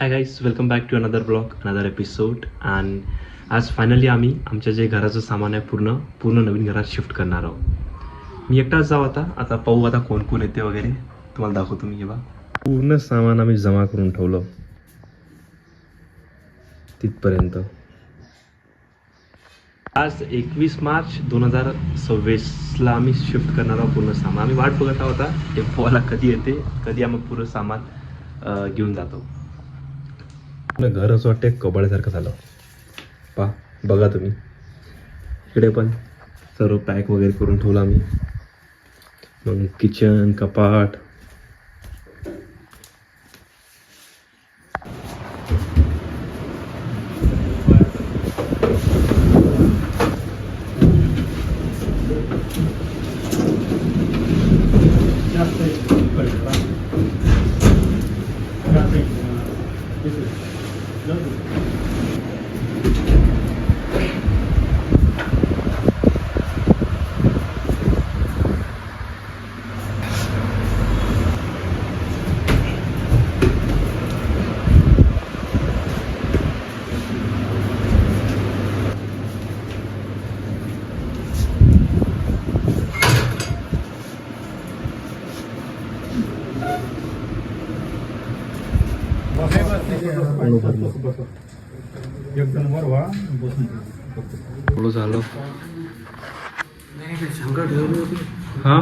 High guys, welcome back to another blog, another episode. And आज finally आम्ही आमच्या जे घराचं सामान आहे पूर्ण नवीन घरात शिफ्ट करणार आहोत. मी एकटाच जाऊ आता पाहू आता कोण कोण येते वगैरे, तुम्हाला दाखवतो मी. बा पूर्ण सामान आम्ही जमा करून ठेवलं तिथपर्यंत. आज 21 मार्च 2026ला आम्ही शिफ्ट करणार आहोत पूर्ण सामान. आम्ही वाट बघत आहोत आता टेम्पोवाला कधी येते, कधी आम्ही पूर्ण सामान घेऊन जातो. घर असं वाटतं कबाड्यासारखं झालं. बघा तुम्ही, इकडे पण सर्व पॅक वगैरे करून ठेवलं आम्ही. मग किचन, कपाट, थोडं झालं. हां,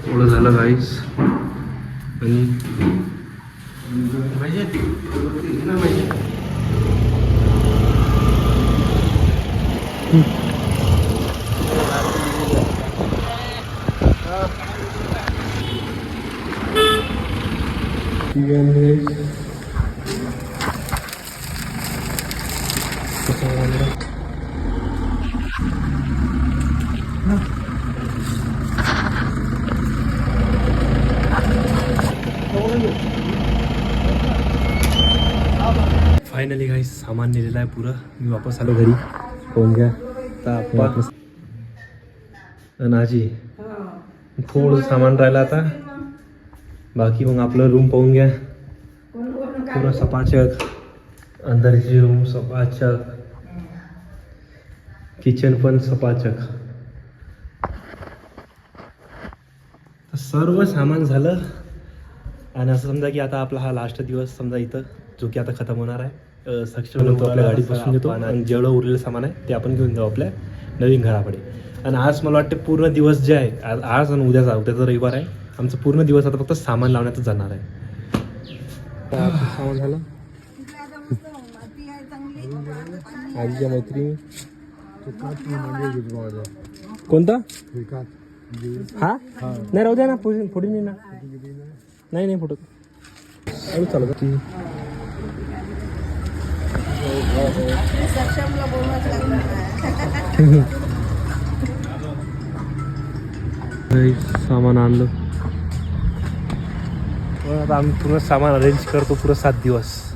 थोडं झालं गाईस. आणि फायनली काही सामान नेलेलं आहे पुरं. मी वापस आलो घरी. कोण घ्या नाजी, थोडं सामान राहिलं आता. बाकी मग आपलं रूम पाहून घ्या, पूर्ण सपाचक. अंदरची रूम सपाचक, किचन पण सपाचक. सर्व सामान झालं. आणि असं समजा की आता आपला हा लास्ट दिवस समजा इथं, जो की आता खतम होणार आहे. सक्षम नंतर आपल्या गाडी बसून घेतो आणि जेवढं उरलेलं सामान आहे ते आपण घेऊन जाऊ आपल्या नवीन घराकडे. आणि आज मला वाटतं पूर्ण दिवस जे आहे, आज आणि उद्याचा रविवार आहे, आमचं पूर्ण दिवस आता फक्त सामान लावण्यातच जाणार आहे. सामान झालं. आजीच्या मैत्रिणी कोणता हा नाही राहू द्या ना, पुढे नाही ना. नाही फोटो चालू की सामान आणलं. आता आम्ही पूर्ण सामान अरेंज करतो पुरं 7 दिवस.